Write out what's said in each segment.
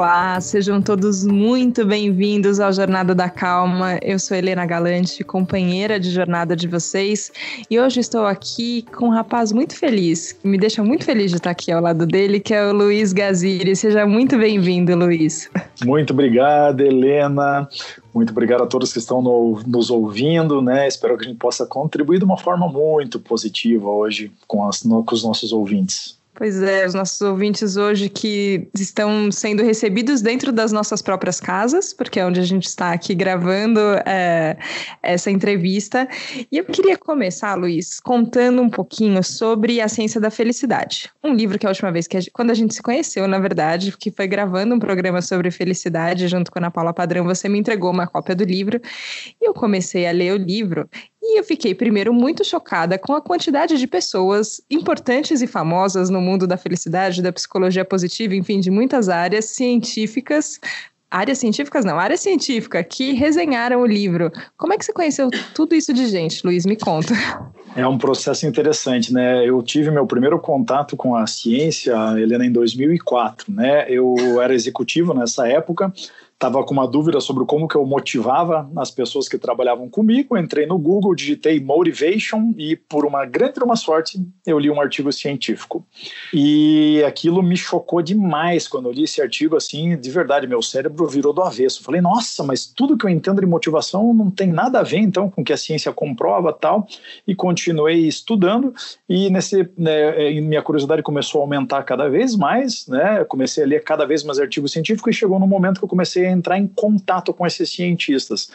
Olá, sejam todos muito bem-vindos ao Jornada da Calma. Eu sou Helena Galante, companheira de jornada de vocês, e hoje estou aqui com um rapaz muito feliz, que me deixa muito feliz de estar aqui ao lado dele, que é o Luiz Gaziri. Seja muito bem-vindo, Luiz. Muito obrigado, Helena. Muito obrigado a todos que estão nos ouvindo, né? Espero que a gente possa contribuir de uma forma muito positiva hoje com os nossos ouvintes. Pois é, os nossos ouvintes hoje que estão sendo recebidos dentro das nossas próprias casas, porque é onde a gente está aqui gravando essa entrevista. E eu queria começar, Luiz, contando um pouquinho sobre A Ciência da Felicidade. Um livro que a última vez, quando a gente se conheceu, na verdade, que foi gravando um programa sobre felicidade junto com a Ana Paula Padrão, você me entregou uma cópia do livro e eu comecei a ler o livro. E eu fiquei, primeiro, muito chocada com a quantidade de pessoas importantes e famosas no mundo da felicidade, da psicologia positiva, enfim, de muitas áreas científicas. Áreas científica, que resenharam o livro. Como é que você conheceu tudo isso de gente, Luiz? Me conta. É um processo interessante, né? Eu tive meu primeiro contato com a ciência, Helena, em 2004, né? Eu era executivo nessa época, estava com uma dúvida sobre como que eu motivava as pessoas que trabalhavam comigo, entrei no Google, digitei motivation e por uma grande sorte eu li um artigo científico. E aquilo me chocou demais quando eu li esse artigo, assim, de verdade, meu cérebro virou do avesso. Falei, nossa, mas tudo que eu entendo de motivação não tem nada a ver então com o que a ciência comprova e tal, e continuei estudando e minha curiosidade começou a aumentar cada vez mais, né? Eu comecei a ler cada vez mais artigos científicos e chegou no momento que eu comecei a entrar em contato com esses cientistas.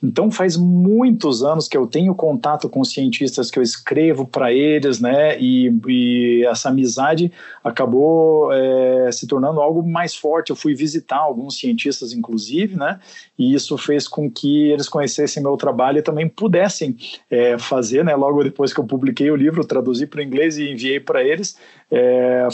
Então faz muitos anos que eu tenho contato com cientistas, que eu escrevo para eles, né? E essa amizade acabou se tornando algo mais forte. Eu fui visitar alguns cientistas, inclusive, né? E isso fez com que eles conhecessem meu trabalho e também pudessem fazer, né? Logo depois que eu publiquei o livro, traduzi para o inglês e enviei para eles,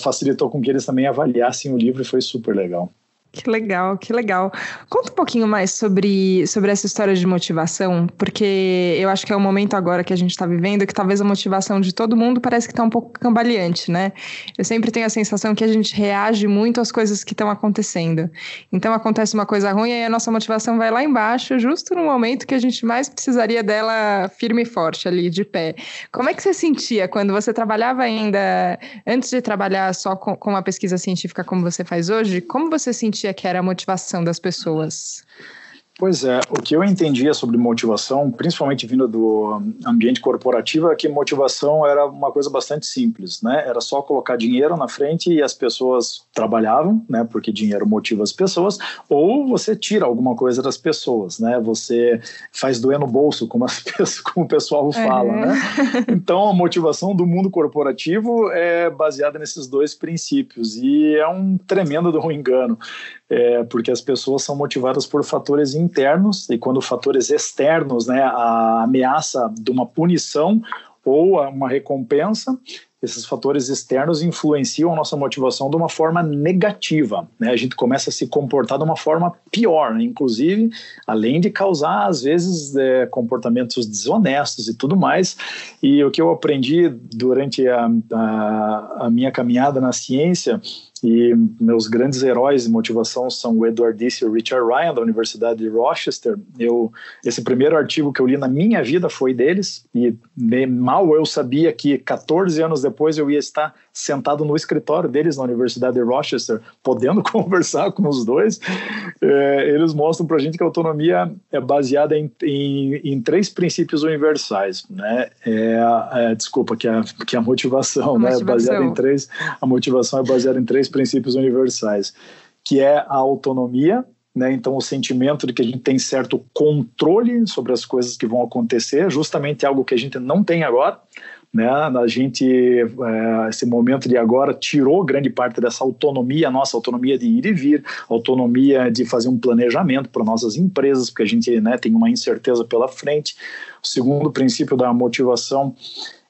facilitou com que eles também avaliassem o livro e foi super legal. Que legal, que legal. Conta um pouquinho mais sobre essa história de motivação, porque eu acho que é o momento agora que a gente está vivendo que talvez a motivação de todo mundo parece que está um pouco cambaleante, né? Eu sempre tenho a sensação que a gente reage muito às coisas que estão acontecendo. Então acontece uma coisa ruim e a nossa motivação vai lá embaixo, justo no momento que a gente mais precisaria dela firme e forte ali, de pé. Como é que você sentia quando você trabalhava ainda, antes de trabalhar só com uma pesquisa científica como você faz hoje, como você sentia que era a motivação das pessoas? Pois é, o que eu entendia sobre motivação, principalmente vindo do ambiente corporativo, é que motivação era uma coisa bastante simples, né? Era só colocar dinheiro na frente e as pessoas trabalhavam, né? Porque dinheiro motiva as pessoas, ou você tira alguma coisa das pessoas, né? Você faz doer no bolso, como o pessoal fala, né? Então, a motivação do mundo corporativo é baseada nesses dois princípios e é um tremendo de um engano. Porque as pessoas são motivadas por fatores internos e quando fatores externos, né, a ameaça de uma punição ou uma recompensa, esses fatores externos influenciam a nossa motivação de uma forma negativa, né? A gente começa a se comportar de uma forma pior, né? Inclusive, além de causar, às vezes, comportamentos desonestos e tudo mais. E o que eu aprendi durante a minha caminhada na ciência, e meus grandes heróis de motivação são o Edward Deci e o Richard Ryan, da Universidade de Rochester. Esse primeiro artigo que eu li na minha vida foi deles, e mal eu sabia que 14 anos depois eu ia estar sentado no escritório deles na Universidade de Rochester, podendo conversar com os dois. Eles mostram para a gente que a autonomia é baseada em três princípios universais, né? Que a motivação, né? A motivação é baseada em três princípios universais, que é a autonomia, né? Então o sentimento de que a gente tem certo controle sobre as coisas que vão acontecer, justamente algo que a gente não tem agora, né? A gente, esse momento de agora tirou grande parte dessa autonomia, nossa autonomia de ir e vir, autonomia de fazer um planejamento para nossas empresas, porque a gente, né, tem uma incerteza pela frente. O segundo princípio da motivação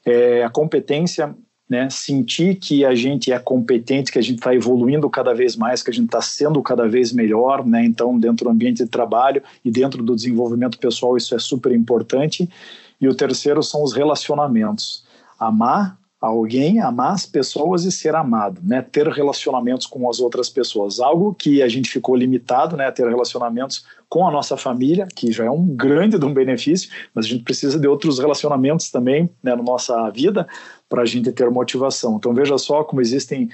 é a competência, né? Sentir que a gente é competente, que a gente está evoluindo cada vez mais, que a gente está sendo cada vez melhor, né? Então, dentro do ambiente de trabalho e dentro do desenvolvimento pessoal, isso é super importante. E o terceiro são os relacionamentos. Amar alguém, amar as pessoas e ser amado, né? Ter relacionamentos com as outras pessoas, algo que a gente ficou limitado, né? Ter relacionamentos com a nossa família, que já é um grande de um benefício, mas a gente precisa de outros relacionamentos também, né, na nossa vida, para a gente ter motivação. Então veja só como existem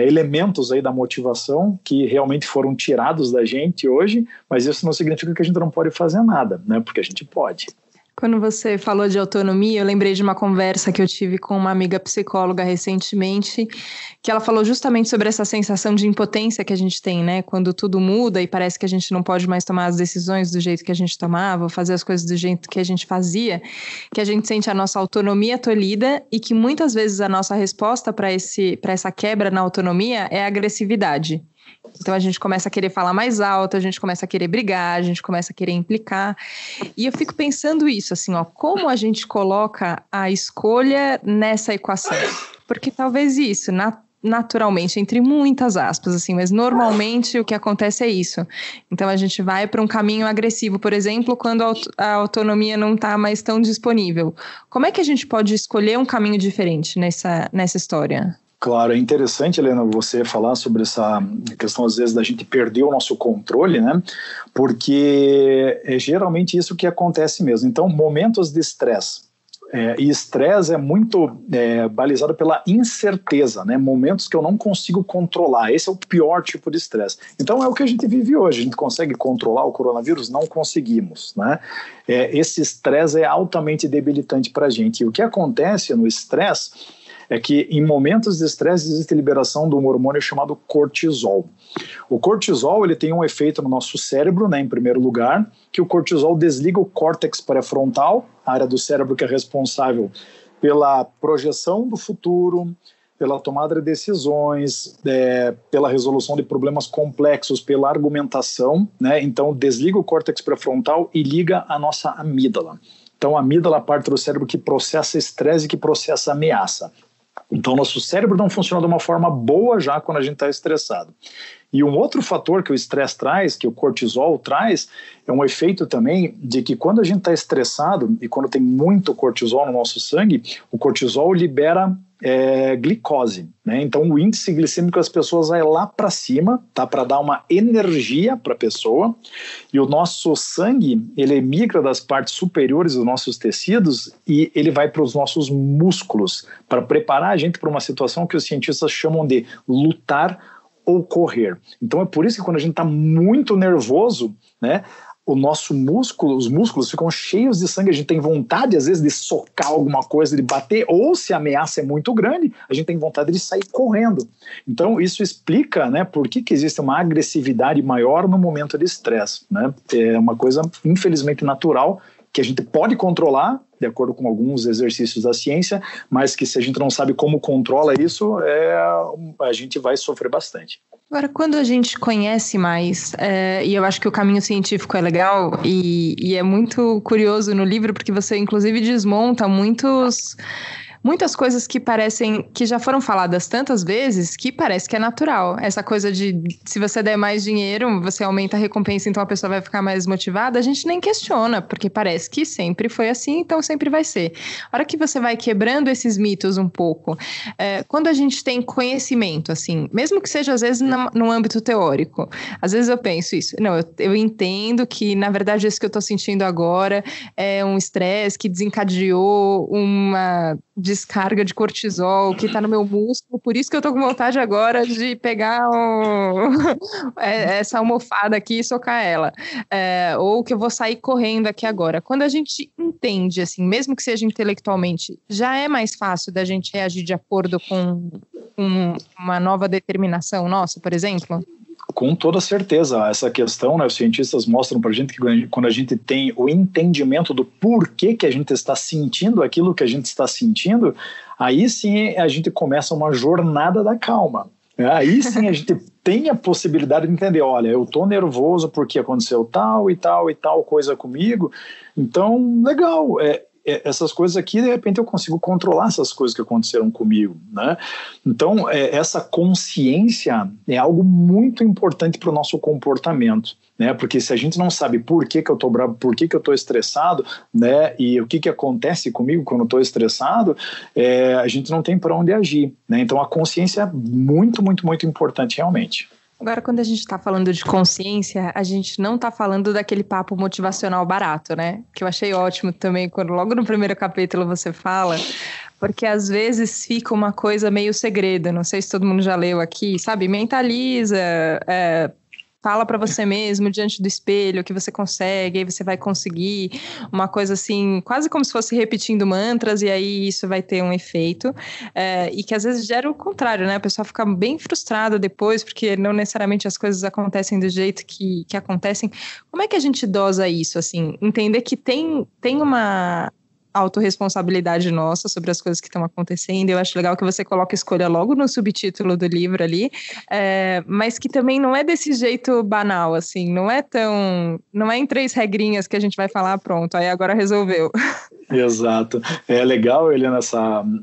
elementos aí da motivação que realmente foram tirados da gente hoje, mas isso não significa que a gente não pode fazer nada, né? Porque a gente pode. Quando você falou de autonomia, eu lembrei de uma conversa que eu tive com uma amiga psicóloga recentemente, que ela falou justamente sobre essa sensação de impotência que a gente tem, né? Quando tudo muda e parece que a gente não pode mais tomar as decisões do jeito que a gente tomava, fazer as coisas do jeito que a gente fazia, que a gente sente a nossa autonomia tolhida e que muitas vezes a nossa resposta para essa quebra na autonomia é a agressividade. Então a gente começa a querer falar mais alto, a gente começa a querer brigar, a gente começa a querer implicar. E eu fico pensando isso, assim, ó, como a gente coloca a escolha nessa equação? Porque talvez isso, naturalmente, entre muitas aspas, assim, mas normalmente o que acontece é isso. Então a gente vai para um caminho agressivo, por exemplo, quando a autonomia não está mais tão disponível. Como é que a gente pode escolher um caminho diferente nessa história? Claro, é interessante, Helena, você falar sobre essa questão, às vezes, da gente perder o nosso controle, né? Porque é geralmente isso que acontece mesmo. Então, momentos de estresse. E estresse é muito balizado pela incerteza, né? Momentos que eu não consigo controlar. Esse é o pior tipo de estresse. Então, é o que a gente vive hoje. A gente consegue controlar o coronavírus? Não conseguimos, né? Esse estresse é altamente debilitante para a gente. E o que acontece no estresse é que em momentos de estresse existe liberação de um hormônio chamado cortisol. O cortisol ele tem um efeito no nosso cérebro, né, em primeiro lugar, que o cortisol desliga o córtex pré-frontal, a área do cérebro que é responsável pela projeção do futuro, pela tomada de decisões, pela resolução de problemas complexos, pela argumentação, né? Então desliga o córtex pré-frontal e liga a nossa amígdala. Então a amígdala é a parte do cérebro que processa estresse e que processa ameaça. Então, nosso cérebro não funciona de uma forma boa já quando a gente está estressado. E um outro fator que o estresse traz, que o cortisol traz, é um efeito também de que quando a gente está estressado e quando tem muito cortisol no nosso sangue, o cortisol libera glicose, né? Então o índice glicêmico das pessoas vai lá para cima, tá? Para dar uma energia para a pessoa, e o nosso sangue, ele migra das partes superiores dos nossos tecidos e ele vai para os nossos músculos, para preparar a gente para uma situação que os cientistas chamam de lutar ou correr. Então é por isso que quando a gente está muito nervoso, né, o nosso músculo, os músculos ficam cheios de sangue, a gente tem vontade às vezes de socar alguma coisa, de bater, ou se a ameaça é muito grande, a gente tem vontade de sair correndo. Então isso explica, né, por que existe uma agressividade maior no momento de estresse, né? É uma coisa infelizmente natural, que a gente pode controlar, de acordo com alguns exercícios da ciência, mas que se a gente não sabe como controla isso, a gente vai sofrer bastante. Agora, quando a gente conhece mais, e eu acho que o caminho científico é legal, e é muito curioso no livro, porque você inclusive desmonta muitas coisas que parecem, que já foram faladas tantas vezes, que parece que é natural. Essa coisa de, se você der mais dinheiro, você aumenta a recompensa, então a pessoa vai ficar mais motivada, a gente nem questiona, porque parece que sempre foi assim, então sempre vai ser. A hora que você vai quebrando esses mitos um pouco, quando a gente tem conhecimento, assim, mesmo que seja às vezes no âmbito teórico, às vezes eu penso isso, não, eu entendo que, na verdade, isso que eu tô sentindo agora é um estresse que desencadeou uma descarga de cortisol que tá no meu músculo, por isso que eu tô com vontade agora de pegar essa almofada aqui e socar ela, ou que eu vou sair correndo aqui agora. Quando a gente entende, assim, mesmo que seja intelectualmente, já é mais fácil da gente reagir de acordo com uma nova determinação nossa, por exemplo? Com toda certeza, essa questão, né, os cientistas mostram para a gente que quando a gente tem o entendimento do porquê que a gente está sentindo aquilo que a gente está sentindo, aí sim a gente começa uma jornada da calma. Aí sim a gente tem a possibilidade de entender, olha, eu estou nervoso porque aconteceu tal e tal e tal coisa comigo, então legal, essas coisas aqui, de repente eu consigo controlar essas coisas que aconteceram comigo, né? Então, essa consciência é algo muito importante para o nosso comportamento, né? Porque se a gente não sabe por que eu estou bravo, por que eu estou estressado, né? E o que acontece comigo quando eu estou estressado, a gente não tem para onde agir, né? Então, a consciência é muito, muito, muito importante realmente. Agora, quando a gente está falando de consciência, a gente não está falando daquele papo motivacional barato, né? Que eu achei ótimo também, quando logo no primeiro capítulo você fala, porque às vezes fica uma coisa meio segredo, não sei se todo mundo já leu aqui, sabe? Mentaliza, fala para você mesmo diante do espelho que você consegue, aí você vai conseguir uma coisa assim, quase como se fosse repetindo mantras, e aí isso vai ter um efeito, e que às vezes gera o contrário, né? A pessoa fica bem frustrada depois, porque não necessariamente as coisas acontecem do jeito que acontecem. Como é que a gente dosa isso, assim? Entender que tem uma autorresponsabilidade nossa sobre as coisas que estão acontecendo. Eu acho legal que você coloca escolha logo no subtítulo do livro ali, mas que também não é desse jeito banal, assim, não é em 3 regrinhas que a gente vai falar, pronto, aí agora resolveu. Exato. É legal, Helena,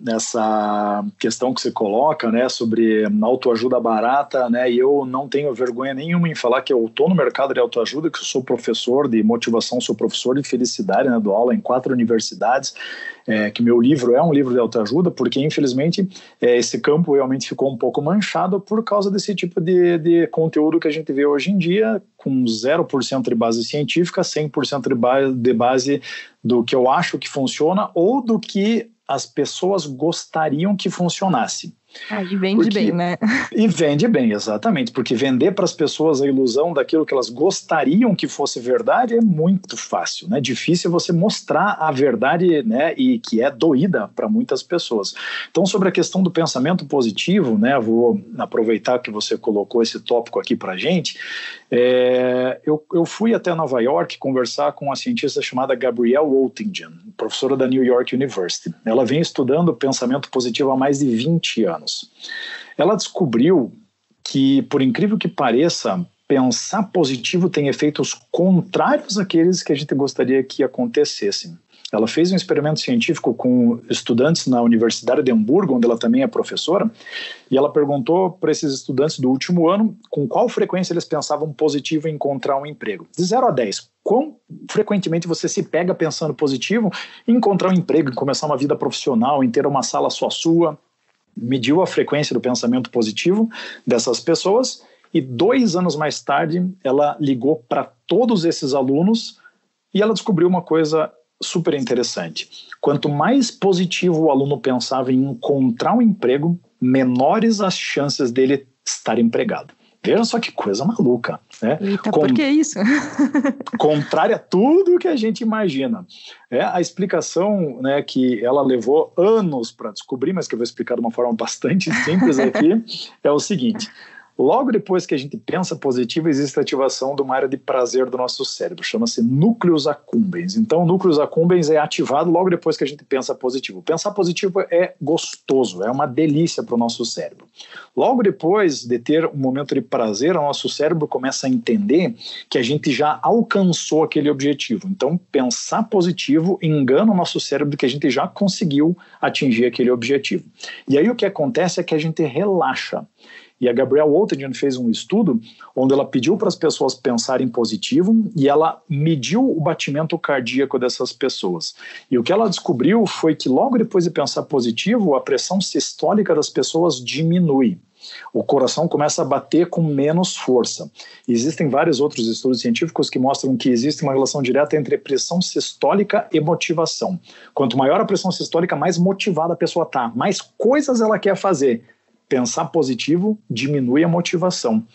nessa questão que você coloca, né, sobre autoajuda barata, né, e eu não tenho vergonha nenhuma em falar que eu estou no mercado de autoajuda, que eu sou professor de motivação, sou professor de felicidade, né, dou aula em 4 universidades, que meu livro é um livro de autoajuda, porque infelizmente esse campo realmente ficou um pouco manchado por causa desse tipo de conteúdo que a gente vê hoje em dia, com 0% de base científica, 100% de base do que eu acho que funciona ou do que as pessoas gostariam que funcionasse. E vende bem, né? E vende bem, exatamente, porque vender para as pessoas a ilusão daquilo que elas gostariam que fosse verdade é muito fácil, né? Difícil você mostrar a verdade, né? E que é doída para muitas pessoas. Então, sobre a questão do pensamento positivo, né? Vou aproveitar que você colocou esse tópico aqui para a gente. Eu fui até Nova York conversar com uma cientista chamada Gabrielle Oettingen, professora da New York University. Ela vem estudando pensamento positivo há mais de 20 anos. Ela descobriu que, por incrível que pareça, pensar positivo tem efeitos contrários àqueles que a gente gostaria que acontecessem. Ela fez um experimento científico com estudantes na Universidade de Hamburgo, onde ela também é professora, e ela perguntou para esses estudantes do último ano com qual frequência eles pensavam positivo em encontrar um emprego. De 0 a 10, quão frequentemente você se pega pensando positivo em encontrar um emprego, em começar uma vida profissional, em ter uma sala só sua? Mediu a frequência do pensamento positivo dessas pessoas e 2 anos mais tarde ela ligou para todos esses alunos e ela descobriu uma coisa super interessante. Quanto mais positivo o aluno pensava em encontrar um emprego, menores as chances dele estar empregado. Veja só que coisa maluca, né? Eita, por que isso? Contrária a tudo que a gente imagina. A explicação, né, que ela levou anos para descobrir, mas que eu vou explicar de uma forma bastante simples aqui, é o seguinte. Logo depois que a gente pensa positivo, existe a ativação de uma área de prazer do nosso cérebro, chama-se núcleus accumbens. Então, o núcleus accumbens é ativado logo depois que a gente pensa positivo. Pensar positivo é gostoso, é uma delícia para o nosso cérebro. Logo depois de ter um momento de prazer, o nosso cérebro começa a entender que a gente já alcançou aquele objetivo. Então, pensar positivo engana o nosso cérebro que a gente já conseguiu atingir aquele objetivo. E aí o que acontece é que a gente relaxa. E a Gabrielle Oettingen fez um estudo onde ela pediu para as pessoas pensarem positivo e ela mediu o batimento cardíaco dessas pessoas. E o que ela descobriu foi que logo depois de pensar positivo, a pressão sistólica das pessoas diminui. O coração começa a bater com menos força. Existem vários outros estudos científicos que mostram que existe uma relação direta entre pressão sistólica e motivação. Quanto maior a pressão sistólica, mais motivada a pessoa está, mais coisas ela quer fazer. Pensar positivo diminui a motivação.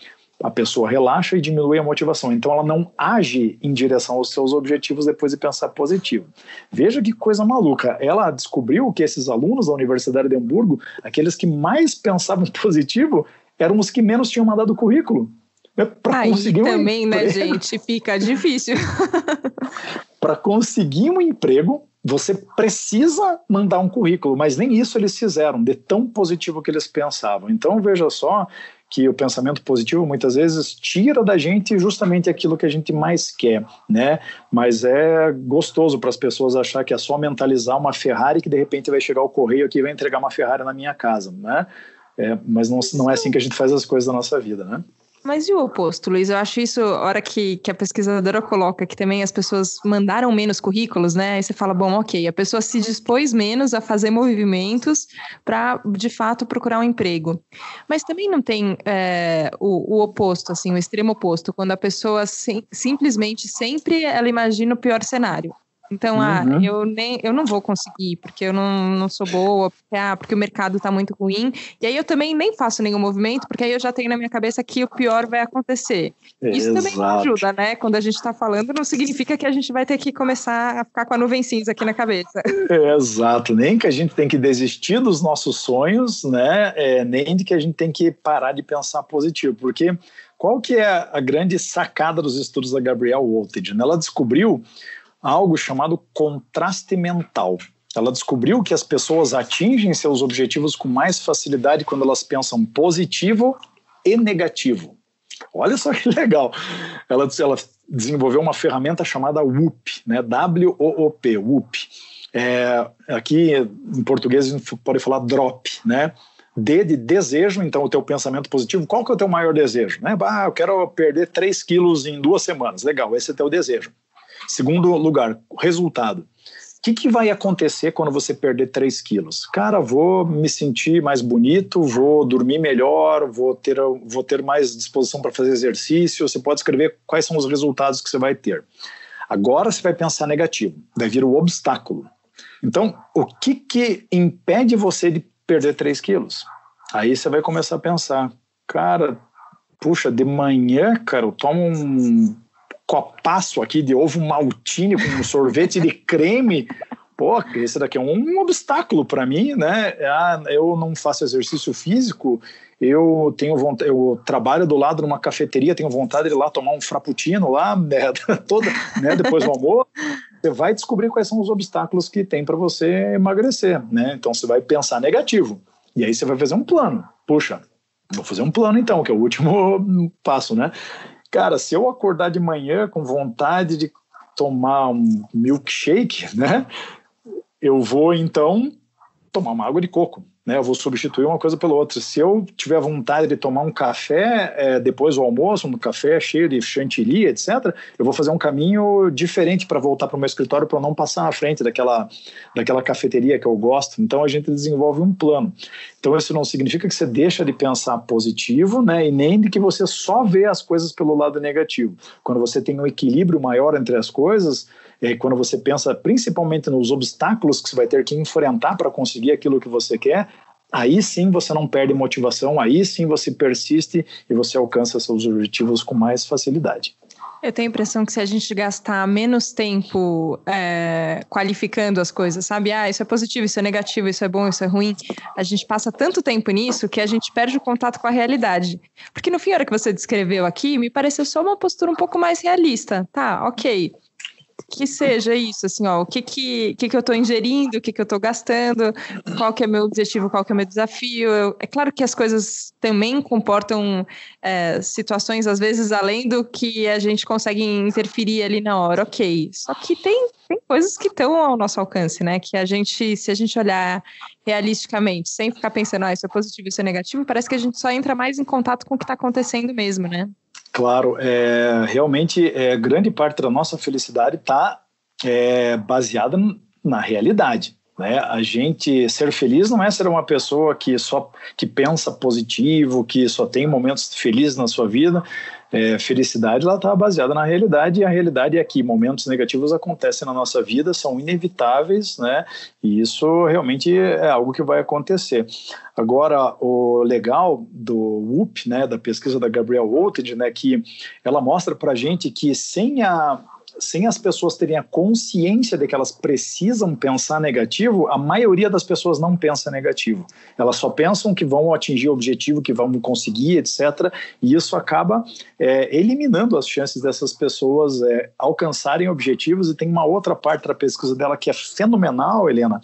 A pessoa relaxa e diminui a motivação. Então, ela não age em direção aos seus objetivos depois de pensar positivo. Veja que coisa maluca. Ela descobriu que esses alunos da Universidade de Hamburgo, aqueles que mais pensavam positivo, eram os que menos tinham mandado o currículo. Aí também, né, gente? Fica difícil. Para conseguir um emprego, você precisa mandar um currículo, mas nem isso eles fizeram, de tão positivo que eles pensavam. Então, veja só que o pensamento positivo muitas vezes tira da gente justamente aquilo que a gente mais quer, né? Mas é gostoso para as pessoas achar que é só mentalizar uma Ferrari que de repente vai chegar o correio aqui e vai entregar uma Ferrari na minha casa, né? Mas não é assim que a gente faz as coisas da nossa vida, né? Mas e o oposto, Luiz? Eu acho isso, a hora que a pesquisadora coloca que também as pessoas mandaram menos currículos, né? Aí você fala, bom, ok, a pessoa se dispôs menos a fazer movimentos para, de fato, procurar um emprego. Mas também não tem o oposto, assim, o extremo oposto, quando a pessoa simplesmente sempre ela imagina o pior cenário. Então, eu não vou conseguir, porque eu não sou boa, porque o mercado está muito ruim. E aí eu também nem faço nenhum movimento, porque aí eu já tenho na minha cabeça que o pior vai acontecer. Isso também não ajuda, né? Quando a gente está falando, não significa que a gente vai ter que começar a ficar com a nuvem cinza aqui na cabeça. Exato, nem que a gente tem que desistir dos nossos sonhos, né? Nem de que a gente tem que parar de pensar positivo, porque qual que é a grande sacada dos estudos da Gabrielle Voltage? Ela descobriu algo chamado contraste mental. Ela descobriu que as pessoas atingem seus objetivos com mais facilidade quando elas pensam positivo e negativo. Olha só que legal. Ela desenvolveu uma ferramenta chamada WOOP, né? W-O-O-P, WOOP. Aqui em português a gente pode falar drop, né? D de desejo, então o teu pensamento positivo. Qual que é o teu maior desejo? Né? Eu quero perder 3 quilos em 2 semanas. Legal, esse é o teu desejo. Segundo lugar, resultado. O que vai acontecer quando você perder 3 quilos? Cara, vou me sentir mais bonito, vou dormir melhor, vou ter mais disposição para fazer exercício. Você pode escrever quais são os resultados que você vai ter. Agora você vai pensar negativo, vai vir o obstáculo. Então, o que impede você de perder 3 quilos? Aí você vai começar a pensar, cara, puxa, de manhã, cara, eu tomo um copaço aqui de ovo maltine com um sorvete de creme. Pô, esse daqui é um obstáculo para mim, né? Eu não faço exercício físico, eu trabalho do lado de uma cafeteria, tenho vontade de ir lá tomar um frappuccino lá, né, depois do almoço. Você vai descobrir quais são os obstáculos que tem para você emagrecer, né? Então você vai pensar negativo. E aí você vai fazer um plano. Puxa, vou fazer um plano então, que é o último passo, né? Cara, se eu acordar de manhã com vontade de tomar um milkshake, né? Eu vou, então, tomar uma água de coco, né? Eu vou substituir uma coisa pela outra. Se eu tiver vontade de tomar um café depois do almoço, um café cheio de chantilly, etc., eu vou fazer um caminho diferente para voltar para o meu escritório, para não passar na frente daquela cafeteria que eu gosto. Então, a gente desenvolve um plano. Então, isso não significa que você deixa de pensar positivo, né? E nem de que você só vê as coisas pelo lado negativo. Quando você tem um equilíbrio maior entre as coisas, quando você pensa principalmente nos obstáculos que você vai ter que enfrentar para conseguir aquilo que você quer, aí sim você não perde motivação, aí sim você persiste e você alcança seus objetivos com mais facilidade. Eu tenho a impressão que se a gente gastar menos tempo qualificando as coisas, sabe? Isso é positivo, isso é negativo, isso é bom, isso é ruim. A gente passa tanto tempo nisso que a gente perde o contato com a realidade. Porque no fim, a hora que você descreveu aqui, me pareceu só uma postura um pouco mais realista. Tá, ok. Que seja isso, assim, ó, o que eu estou ingerindo, o que eu estou gastando, qual que é meu objetivo, qual que é meu desafio. É claro que as coisas também comportam situações, às vezes, além do que a gente consegue interferir ali na hora, ok. Só que tem coisas que estão ao nosso alcance, né, que se a gente olhar realisticamente, sem ficar pensando, isso é positivo, isso é negativo, parece que a gente só entra mais em contato com o que está acontecendo mesmo, né? Claro, realmente grande parte da nossa felicidade está baseada na realidade, né? A gente ser feliz não é ser uma pessoa que pensa positivo, que só tem momentos felizes na sua vida. Felicidade ela está baseada na realidade, e a realidade é que momentos negativos acontecem na nossa vida, são inevitáveis, né? E isso realmente é algo que vai acontecer. Agora, o legal do WOOP, né, da pesquisa da Gabrielle Voltage, né, que ela mostra para a gente que sem as pessoas terem a consciência de que elas precisam pensar negativo, a maioria das pessoas não pensa negativo. Elas só pensam que vão atingir o objetivo, que vão conseguir, etc. E isso acaba eliminando as chances dessas pessoas alcançarem objetivos. E tem uma outra parte da pesquisa dela que é fenomenal, Helena,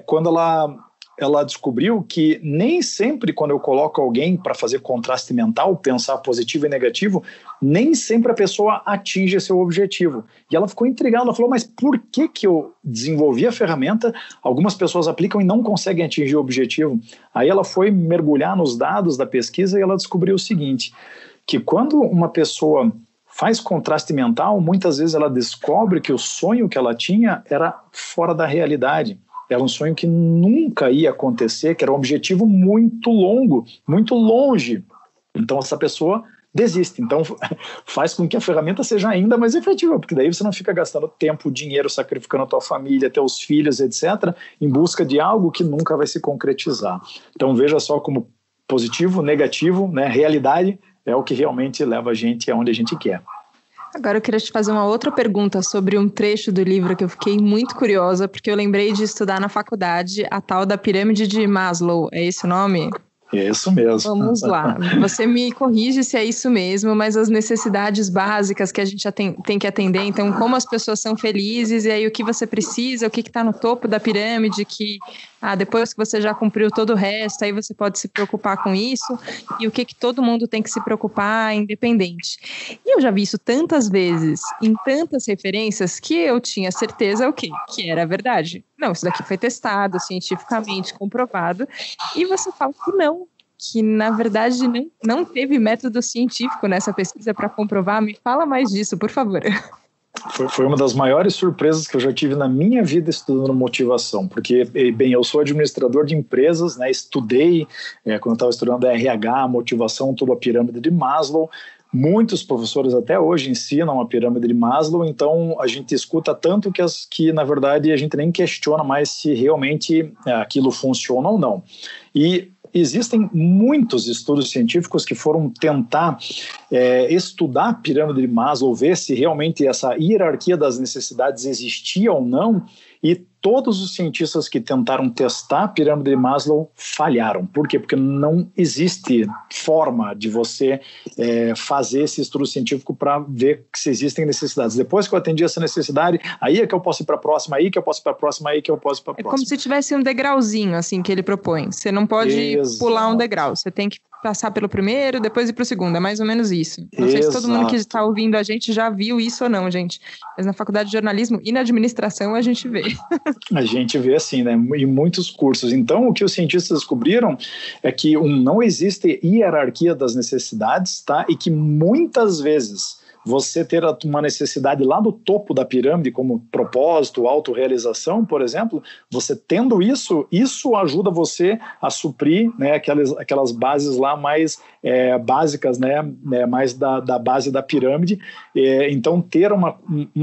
quando ela ela descobriu que nem sempre quando eu coloco alguém para fazer contraste mental, pensar positivo e negativo, nem sempre a pessoa atinge seu objetivo. E ela ficou intrigada, ela falou, mas por que eu desenvolvi a ferramenta, algumas pessoas aplicam e não conseguem atingir o objetivo? Aí ela foi mergulhar nos dados da pesquisa e ela descobriu o seguinte, que quando uma pessoa faz contraste mental, muitas vezes ela descobre que o sonho que ela tinha era fora da realidade. Era um sonho que nunca ia acontecer, que era um objetivo muito longo, muito longe. Então essa pessoa desiste. Então faz com que a ferramenta seja ainda mais efetiva, porque daí você não fica gastando tempo, dinheiro, sacrificando a tua família, teus filhos, etc., em busca de algo que nunca vai se concretizar. Então veja só como positivo, negativo, né? Realidade é o que realmente leva a gente aonde a gente quer. Agora eu queria te fazer uma outra pergunta sobre um trecho do livro que eu fiquei muito curiosa, porque eu lembrei de estudar na faculdade a tal da pirâmide de Maslow. É esse o nome? É isso mesmo. Vamos lá. Você me corrige se é isso mesmo, mas as necessidades básicas que a gente tem que atender, então como as pessoas são felizes, e aí o que você precisa, o que está no topo da pirâmide, que depois que você já cumpriu todo o resto, aí você pode se preocupar com isso, e o que todo mundo tem que se preocupar, independente. E eu já vi isso tantas vezes, em tantas referências, que eu tinha certeza o quê? Que era verdade. Não, isso daqui foi testado, cientificamente comprovado, e você fala que não, que na verdade não teve método científico nessa pesquisa para comprovar. Me fala mais disso, por favor. Foi uma das maiores surpresas que eu já tive na minha vida estudando motivação, porque, bem, eu sou administrador de empresas, né, estudei, quando eu estava estudando RH, motivação, toda a pirâmide de Maslow. Muitos professores até hoje ensinam a pirâmide de Maslow, então a gente escuta tanto que na verdade, a gente nem questiona mais se realmente aquilo funciona ou não. E existem muitos estudos científicos que foram tentar estudar a pirâmide de Maslow, ver se realmente essa hierarquia das necessidades existia ou não, e todos os cientistas que tentaram testar a pirâmide de Maslow falharam. Por quê? Porque não existe forma de você fazer esse estudo científico para ver se existem necessidades. Depois que eu atendi essa necessidade, aí é que eu posso ir para a próxima, aí que eu posso ir para a próxima, aí que eu posso ir para a próxima. É como se tivesse um degrauzinho, assim, que ele propõe. Você não pode pular um degrau, você tem que passar pelo primeiro, depois ir para o segundo, é mais ou menos isso. Não sei se todo mundo que está ouvindo a gente já viu isso ou não, gente, mas na faculdade de jornalismo e na administração a gente vê. A gente vê assim, né, em muitos cursos. Então, o que os cientistas descobriram é que não existe hierarquia das necessidades, tá? E que muitas vezes você ter uma necessidade lá no topo da pirâmide, como propósito, autorrealização, por exemplo, você tendo isso ajuda você a suprir, né, aquelas bases lá mais básicas, né, mais da base da pirâmide. Então, ter uma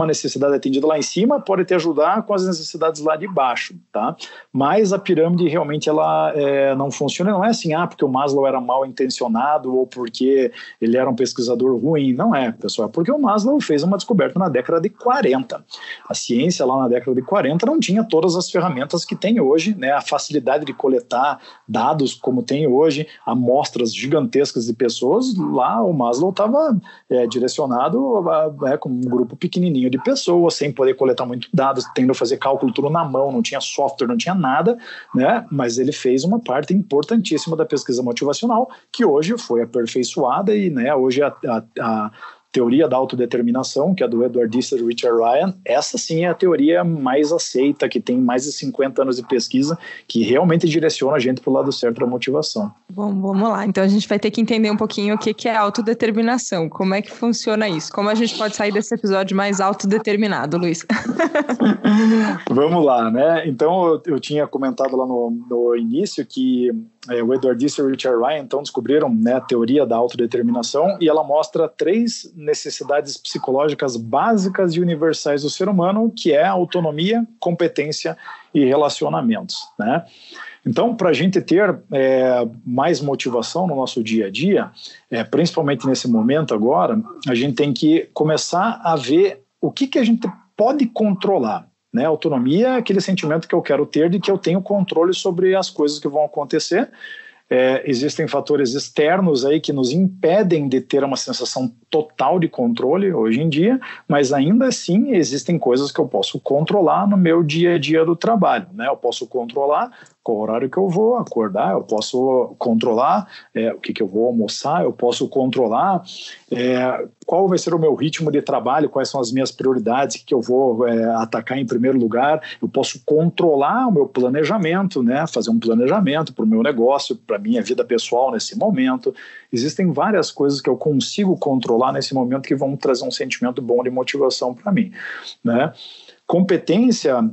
necessidade atendida lá em cima pode te ajudar com as necessidades lá de baixo, tá? Mas a pirâmide realmente ela não funciona, não é assim, porque o Maslow era mal intencionado ou porque ele era um pesquisador ruim, não é, pessoal. Porque o Maslow fez uma descoberta na década de 40. A ciência lá na década de 40 não tinha todas as ferramentas que tem hoje, né? A facilidade de coletar dados como tem hoje, amostras gigantescas de pessoas. Lá o Maslow estava direcionado com um grupo pequenininho de pessoas, sem poder coletar muitos dados, tendo a fazer cálculo tudo na mão, não tinha software, não tinha nada, né? Mas ele fez uma parte importantíssima da pesquisa motivacional, que hoje foi aperfeiçoada e, né, hoje a teoria da autodeterminação, que é do Edward Distler e Richard Ryan, essa sim é a teoria mais aceita, que tem mais de 50 anos de pesquisa, que realmente direciona a gente para o lado certo da motivação. Bom, vamos lá. Então a gente vai ter que entender um pouquinho o que é autodeterminação, como é que funciona isso, como a gente pode sair desse episódio mais autodeterminado, Luiz. Vamos lá, né? Então eu tinha comentado lá no início que o Edward Distler e o Richard Ryan então descobriram, né, a teoria da autodeterminação, e ela mostra 3 necessidades psicológicas básicas e universais do ser humano, que é autonomia, competência e relacionamentos, né? Então, para a gente ter mais motivação no nosso dia a dia, principalmente nesse momento agora, a gente tem que começar a ver o que a gente pode controlar. Né? Autonomia é aquele sentimento que eu quero ter de que eu tenho controle sobre as coisas que vão acontecer. Existem fatores externos aí que nos impedem de ter uma sensação total de controle hoje em dia, mas ainda assim existem coisas que eu posso controlar no meu dia a dia do trabalho, né? Eu posso controlar qual horário que eu vou acordar, eu posso controlar o que eu vou almoçar, eu posso controlar qual vai ser o meu ritmo de trabalho, quais são as minhas prioridades, o que eu vou atacar em primeiro lugar, eu posso controlar o meu planejamento, né? Fazer um planejamento para o meu negócio, para a minha vida pessoal nesse momento. Existem várias coisas que eu consigo controlar nesse momento que vão trazer um sentimento bom de motivação para mim, né? Competência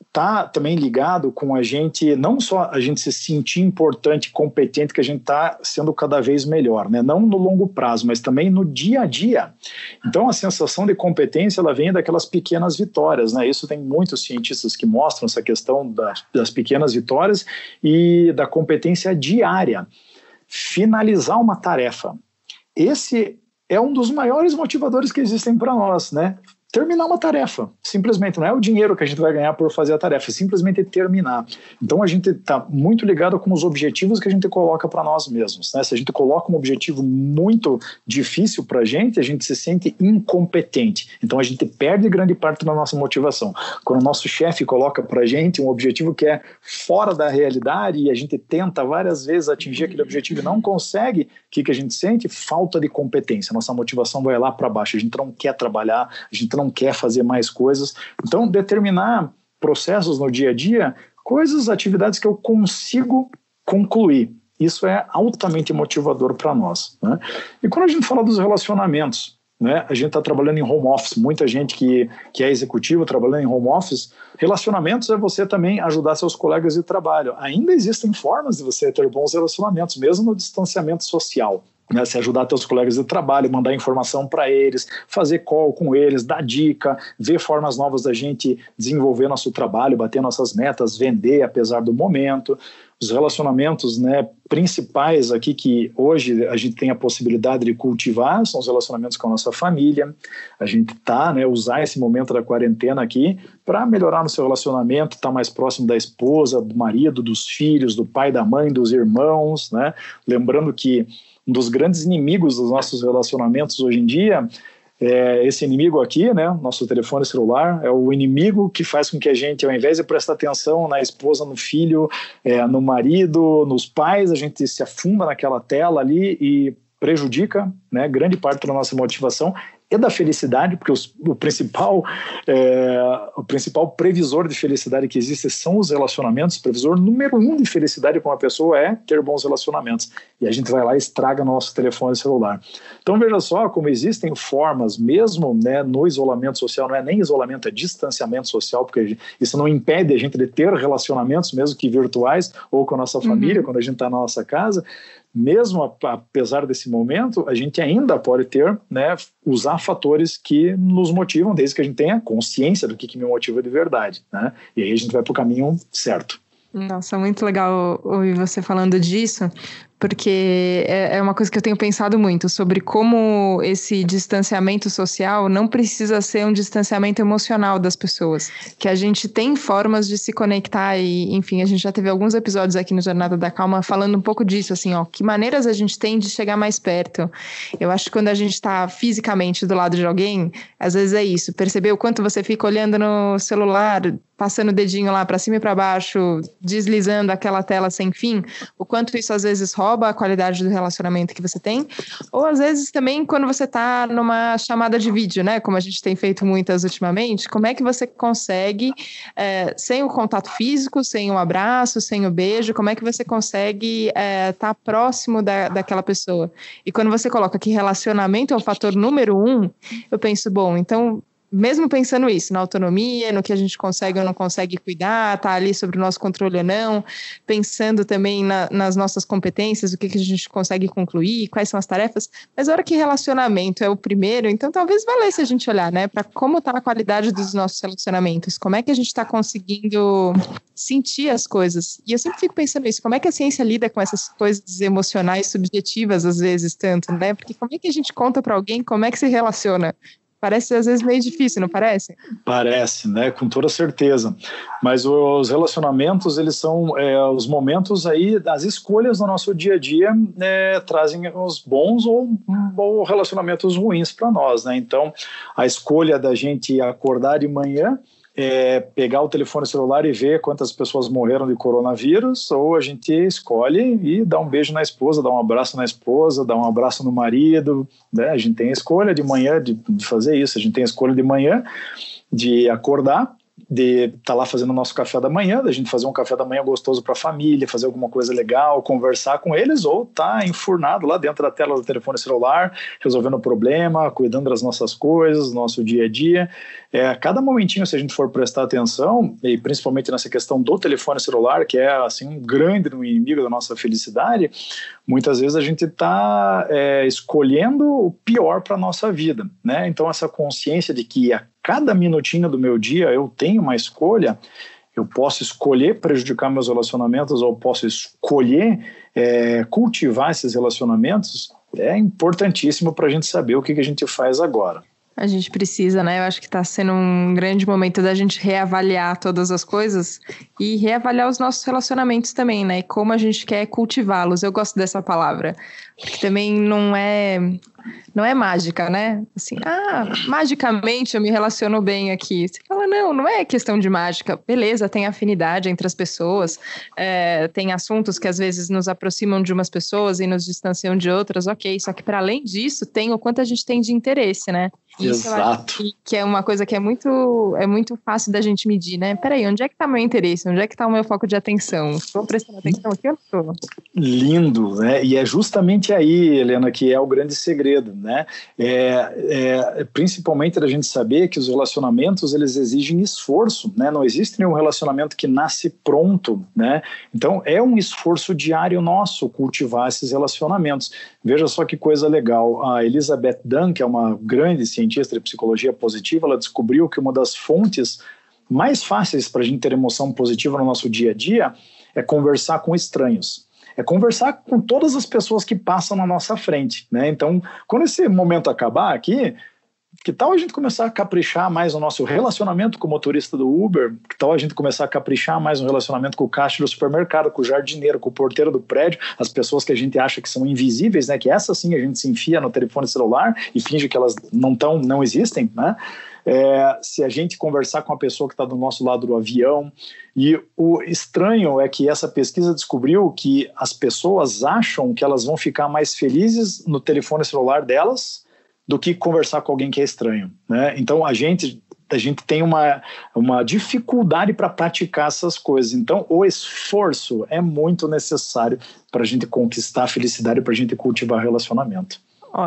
está também ligado com a gente, não só a gente se sentir importante e competente, que a gente está sendo cada vez melhor, né? Não no longo prazo, mas também no dia a dia. Então a sensação de competência, ela vem daquelas pequenas vitórias, né? Isso tem muitos cientistas que mostram essa questão das pequenas vitórias e da competência diária. Finalizar uma tarefa. Esse é um dos maiores motivadores que existem para nós, né? Terminar uma tarefa, simplesmente, não é o dinheiro que a gente vai ganhar por fazer a tarefa, é simplesmente terminar. Então a gente está muito ligado com os objetivos que a gente coloca para nós mesmos, né? Se a gente coloca um objetivo muito difícil para a gente se sente incompetente, então a gente perde grande parte da nossa motivação. Quando o nosso chefe coloca para a gente um objetivo que é fora da realidade e a gente tenta várias vezes atingir aquele objetivo e não consegue, o que a gente sente? Falta de competência, nossa motivação vai lá para baixo, a gente não quer trabalhar, a gente não quer fazer mais coisas. Então, determinar processos no dia a dia, coisas, atividades que eu consigo concluir. Isso é altamente motivador para nós, né? E quando a gente fala dos relacionamentos, né, a gente está trabalhando em home office, muita gente que é executivo trabalhando em home office, relacionamentos é você também ajudar seus colegas de trabalho. Ainda existem formas de você ter bons relacionamentos, mesmo no distanciamento social. Né, se ajudar teus colegas de trabalho, mandar informação para eles, fazer call com eles, dar dica, ver formas novas da gente desenvolver nosso trabalho, bater nossas metas, vender apesar do momento. Os relacionamentos, né, principais aqui que hoje a gente tem a possibilidade de cultivar são os relacionamentos com a nossa família. A gente usar esse momento da quarentena aqui para melhorar no seu relacionamento, estar mais próximo da esposa, do marido, dos filhos, do pai, da mãe, dos irmãos, né? Lembrando que um dos grandes inimigos dos nossos relacionamentos hoje em dia é esse inimigo aqui, né? Nosso telefone celular é o inimigo que faz com que a gente, ao invés de prestar atenção na esposa, no filho, no marido, nos pais, a gente se afunda naquela tela ali e prejudica, né, grande parte da nossa motivação e da felicidade, porque o principal previsor de felicidade que existe são os relacionamentos. O previsor número 1 de felicidade para uma pessoa é ter bons relacionamentos. E a gente vai lá e estraga nosso telefone celular. Então veja só como existem formas, mesmo, né, no isolamento social, não é nem isolamento, é distanciamento social, porque isso não impede a gente de ter relacionamentos, mesmo que virtuais, ou com a nossa família, quando a gente está na nossa casa. Mesmo apesar desse momento, a gente ainda pode ter, né, usar fatores que nos motivam, desde que a gente tenha consciência do que me motiva de verdade, né? E aí a gente vai para o caminho certo. Nossa, muito legal ouvir você falando disso, porque é uma coisa que eu tenho pensado muito sobre como esse distanciamento social não precisa ser um distanciamento emocional das pessoas, que a gente tem formas de se conectar e, enfim, a gente já teve alguns episódios aqui no Jornada da Calma falando um pouco disso, assim, que maneiras a gente tem de chegar mais perto. Eu acho que quando a gente está fisicamente do lado de alguém, às vezes é isso, perceber o quanto você fica olhando no celular, passando o dedinho lá para cima e para baixo, deslizando aquela tela sem fim, o quanto isso às vezes rouba a qualidade do relacionamento que você tem, ou às vezes também quando você está numa chamada de vídeo, né, como a gente tem feito muitas ultimamente, como é que você consegue, sem o contato físico, sem o abraço, sem o beijo, como é que você consegue estar próximo daquela pessoa? E quando você coloca que relacionamento é o fator número 1, eu penso, bom, então mesmo pensando isso, na autonomia, no que a gente consegue ou não consegue cuidar, tá ali sobre o nosso controle ou não, pensando também nas nossas competências, o que a gente consegue concluir, quais são as tarefas, mas a hora que relacionamento é o primeiro, então talvez valesse a gente olhar, né, para como tá a qualidade dos nossos relacionamentos, como é que a gente está conseguindo sentir as coisas, e eu sempre fico pensando isso, como é que a ciência lida com essas coisas emocionais subjetivas, às vezes, tanto, né, porque como é que a gente conta para alguém como é que se relaciona Parece às vezes meio difícil, não parece? Parece, né? Com toda certeza. Mas os relacionamentos, eles são os momentos aí, as escolhas no nosso dia a dia trazem os bons ou relacionamentos ruins para nós, né? Então, a escolha da gente acordar de manhã, pegar o telefone celular e ver quantas pessoas morreram de coronavírus, ou a gente escolhe e dá um beijo na esposa, dá um abraço na esposa, dá um abraço no marido, né? A gente tem a escolha de manhã de fazer isso, a gente tem a escolha de manhã de acordar, de estar lá fazendo o nosso café da manhã, da gente fazer um café da manhã gostoso para a família, fazer alguma coisa legal, conversar com eles, ou estar enfurnado lá dentro da tela do telefone celular, resolvendo o problema, cuidando das nossas coisas, do nosso dia a dia. Cada momentinho, se a gente for prestar atenção, e principalmente nessa questão do telefone celular, que é assim um grande inimigo da nossa felicidade, muitas vezes a gente está escolhendo o pior para a nossa vida, né? Então essa consciência de que a cada minutinho do meu dia eu tenho uma escolha, eu posso escolher prejudicar meus relacionamentos ou posso escolher cultivar esses relacionamentos, é importantíssimo para a gente saber o que a gente faz agora. A gente precisa, né? Eu acho que está sendo um grande momento da gente reavaliar todas as coisas e reavaliar os nossos relacionamentos também, né? E como a gente quer cultivá-los. Eu gosto dessa palavra, porque também não é mágica, né? Assim, magicamente eu me relaciono bem aqui. Você fala, não é questão de mágica. Beleza, tem afinidade entre as pessoas, tem assuntos que às vezes nos aproximam de umas pessoas e nos distanciam de outras, ok. Só que para além disso, tem o quanto a gente tem de interesse, né? Isso Exato. Que é uma coisa que é muito fácil da gente medir, né? Peraí, onde é que tá meu interesse? Onde é que tá o meu foco de atenção? Estou prestando atenção aqui ou não estou? Lindo, né? E é justamente aí, Helena, que é o grande segredo, né? Principalmente da gente saber que os relacionamentos, eles exigem esforço, né? Não existe nenhum relacionamento que nasce pronto, né? Então, é um esforço diário nosso cultivar esses relacionamentos. Veja só que coisa legal. A Elizabeth Dunn, que é uma grande cientista de psicologia positiva, ela descobriu que uma das fontes mais fáceis para a gente ter emoção positiva no nosso dia a dia é conversar com estranhos. É conversar com todas as pessoas que passam na nossa frente, né? Então, quando esse momento acabar aqui, que tal a gente começar a caprichar mais no nosso relacionamento com o motorista do Uber? Que tal a gente começar a caprichar mais no relacionamento com o caixa do supermercado, com o jardineiro, com o porteiro do prédio, as pessoas que a gente acha que são invisíveis, né? Que essas sim a gente se enfia no telefone celular e finge que elas não existem, né? Se a gente conversar com a pessoa que está do nosso lado do avião. E o estranho é que essa pesquisa descobriu que as pessoas acham que elas vão ficar mais felizes no telefone celular delas do que conversar com alguém que é estranho, né? Então a gente tem uma dificuldade para praticar essas coisas. Então o esforço é muito necessário para a gente conquistar a felicidade, para a gente cultivar relacionamento.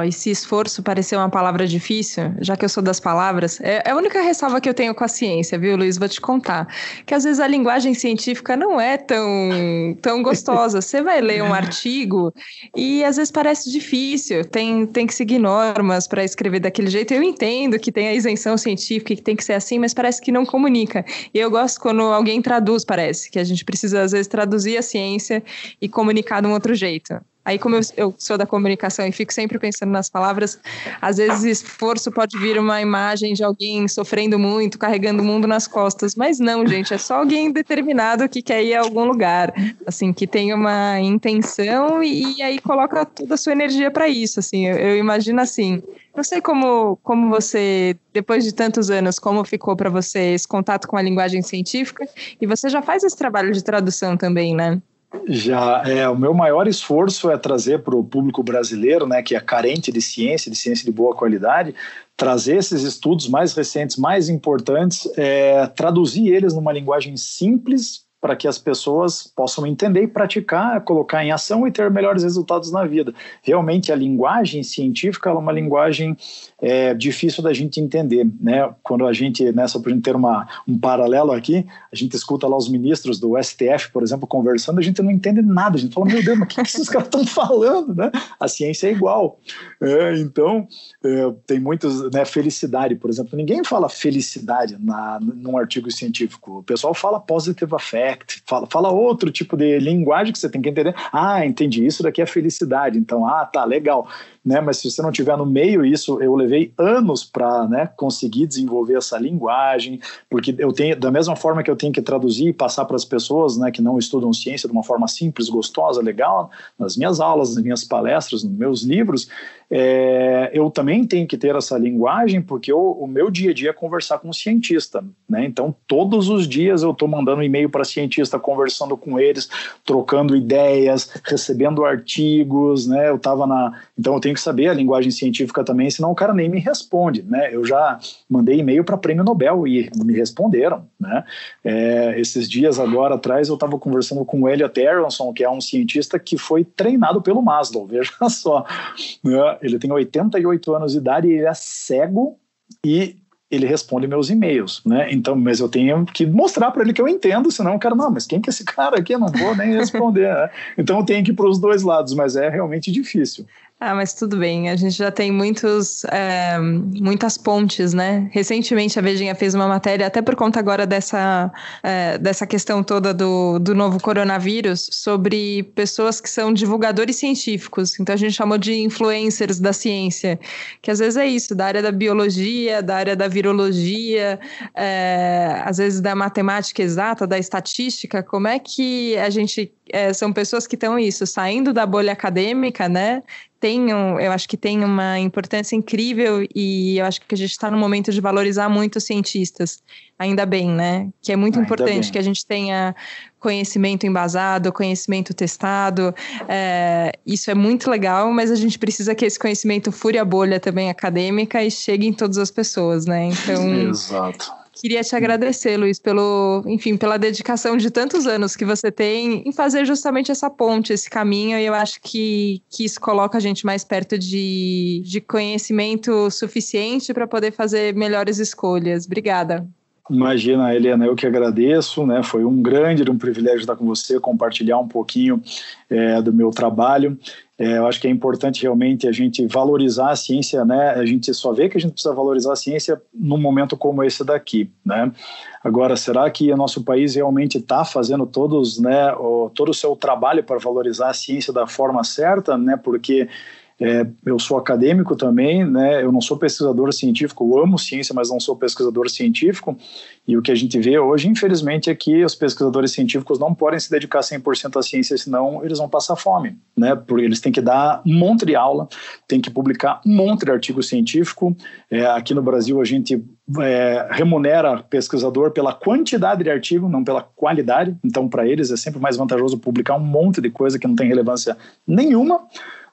Esse esforço pareceu uma palavra difícil, já que eu sou das palavras, é a única ressalva que eu tenho com a ciência, viu, Luiz? Vou te contar, que às vezes a linguagem científica não é tão gostosa. Você vai ler um artigo e às vezes parece difícil, tem que seguir normas para escrever daquele jeito. Eu entendo que tem a isenção científica, que tem que ser assim, mas parece que não comunica. E eu gosto quando alguém traduz, parece, que a gente precisa às vezes traduzir a ciência e comunicar de um outro jeito. Aí, como eu sou da comunicação e fico sempre pensando nas palavras, às vezes esforço pode vir uma imagem de alguém sofrendo muito, carregando o mundo nas costas. Mas não, gente, é só alguém determinado que quer ir a algum lugar, assim, que tem uma intenção e aí coloca toda a sua energia para isso, assim. Eu imagino assim. Não sei como você, depois de tantos anos, como ficou para você esse contato com a linguagem científica, e você já faz esse trabalho de tradução também, né? Já o meu maior esforço é trazer para o público brasileiro, né, que é carente de ciência de boa qualidade, trazer esses estudos mais recentes, mais importantes, traduzir eles numa linguagem simples para que as pessoas possam entender e praticar, colocar em ação e ter melhores resultados na vida. Realmente a linguagem científica é uma linguagem difícil da gente entender, né? Quando a gente, só para a gente ter um paralelo aqui, a gente escuta lá os ministros do STF, por exemplo, conversando, a gente não entende nada, a gente fala, meu Deus, mas o que esses caras estão falando, né? A ciência é igual. Então, tem muitos, né, felicidade, por exemplo, ninguém fala felicidade num artigo científico, o pessoal fala positive affect, ACT, fala outro tipo de linguagem que você tem que entender. Entendi, isso daqui é felicidade, então, tá, legal. Né? Mas se você não tiver no meio isso, eu levei anos para, né, conseguir desenvolver essa linguagem, porque eu tenho, da mesma forma que eu tenho que traduzir e passar para as pessoas, né, que não estudam ciência de uma forma simples, gostosa, legal, nas minhas aulas, nas minhas palestras, nos meus livros, eu também tenho que ter essa linguagem, porque o meu dia a dia é conversar com um cientista, né? Então todos os dias eu estou mandando e-mail para cientista, conversando com eles, trocando ideias, recebendo artigos, né? Então eu tenho que saber a linguagem científica também, senão o cara nem me responde, né? Eu já mandei e-mail para Prêmio Nobel e me responderam, né? Esses dias agora atrás eu estava conversando com o Elliot Aronson, que é um cientista que foi treinado pelo Maslow, veja só, né? Ele tem 88 anos de idade e ele é cego e ele responde meus e-mails, né? Então, mas eu tenho que mostrar para ele que eu entendo, senão o cara, não, mas quem que é esse cara aqui? Eu não vou nem responder, né? Então eu tenho que ir para os dois lados, mas é realmente difícil. Mas tudo bem, a gente já tem muitas pontes, né? Recentemente a Vejinha fez uma matéria, até por conta agora dessa questão toda do novo coronavírus, sobre pessoas que são divulgadores científicos. Então a gente chamou de influencers da ciência, que às vezes é isso, da área da biologia, da área da virologia, às vezes da matemática exata, da estatística. Como é que a gente... são pessoas que estão saindo da bolha acadêmica, né? Eu acho que tem uma importância incrível e eu acho que a gente está no momento de valorizar muito os cientistas, ainda bem, né? Que é muito importante que a gente tenha conhecimento embasado, conhecimento testado, isso é muito legal, mas a gente precisa que esse conhecimento fure a bolha também acadêmica e chegue em todas as pessoas, né? Então, exato. Queria te agradecer, Luiz, pela dedicação de tantos anos que você tem em fazer justamente essa ponte, esse caminho, e eu acho que isso coloca a gente mais perto de conhecimento suficiente para poder fazer melhores escolhas. Obrigada. Imagina, Helena, eu que agradeço, né? Foi um privilégio estar com você, compartilhar um pouquinho do meu trabalho. Eu acho que é importante realmente a gente valorizar a ciência, né? A gente só vê que a gente precisa valorizar a ciência num momento como esse daqui, né? Agora, será que o nosso país realmente está fazendo todo o seu trabalho para valorizar a ciência da forma certa, né? Porque eu sou acadêmico também, né? Eu não sou pesquisador científico, eu amo ciência, mas não sou pesquisador científico, e o que a gente vê hoje, infelizmente, é que os pesquisadores científicos não podem se dedicar 100% à ciência, senão eles vão passar fome, né? Porque eles têm que dar um monte de aula, têm que publicar um monte de artigo científico. Aqui no Brasil a gente remunera pesquisador pela quantidade de artigo, não pela qualidade, então para eles é sempre mais vantajoso publicar um monte de coisa que não tem relevância nenhuma,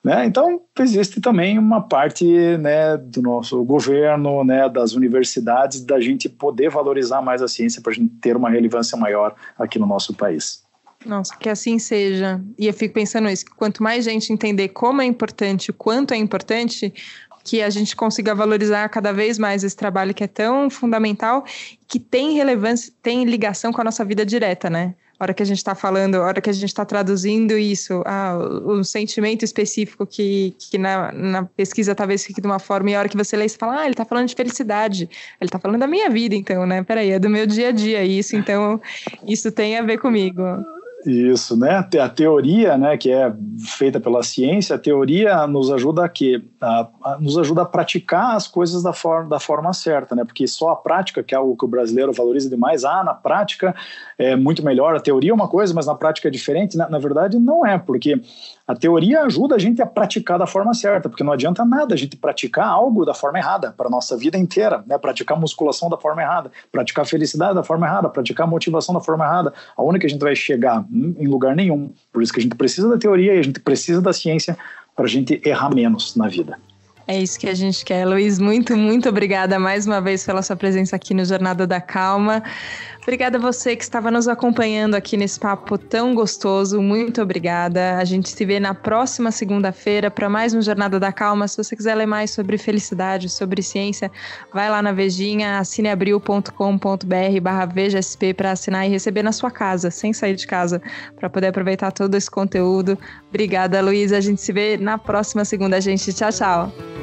né? Então, existe também uma parte, né, do nosso governo, né, das universidades, da gente poder valorizar mais a ciência para a gente ter uma relevância maior aqui no nosso país. Nossa, que assim seja. E eu fico pensando isso, que quanto mais gente entender como é importante, o quanto é importante, que a gente consiga valorizar cada vez mais esse trabalho que é tão fundamental, que tem relevância, tem ligação com a nossa vida direta, né? A hora que a gente está falando, a hora que a gente está traduzindo isso, o sentimento específico que na pesquisa talvez fique de uma forma, e a hora que você lê, você fala, ele está falando de felicidade, ele está falando da minha vida, então, né? Peraí, é do meu dia a dia isso, então isso tem a ver comigo. Isso, né? A teoria, né, que é feita pela ciência, a teoria nos ajuda nos ajuda a praticar as coisas da forma certa, né? Porque só a prática, que é algo que o brasileiro valoriza demais, na prática é muito melhor, a teoria é uma coisa, mas na prática é diferente. Na verdade, não é, porque a teoria ajuda a gente a praticar da forma certa, porque não adianta nada a gente praticar algo da forma errada para a nossa vida inteira, né? Praticar musculação da forma errada, praticar felicidade da forma errada, praticar motivação da forma errada, aonde que a gente vai chegar? Em lugar nenhum. Por isso que a gente precisa da teoria e a gente precisa da ciência para a gente errar menos na vida. É isso que a gente quer, Luiz. Muito, muito obrigada mais uma vez pela sua presença aqui no Jornada da Calma. Obrigada a você que estava nos acompanhando aqui nesse papo tão gostoso. Muito obrigada. A gente se vê na próxima segunda-feira para mais um Jornada da Calma. Se você quiser ler mais sobre felicidade, sobre ciência, vai lá na Vejinha, assineabril.com.br/VejaSP para assinar e receber na sua casa, sem sair de casa, para poder aproveitar todo esse conteúdo. Obrigada, Luiz. A gente se vê na próxima segunda, gente. Tchau, tchau.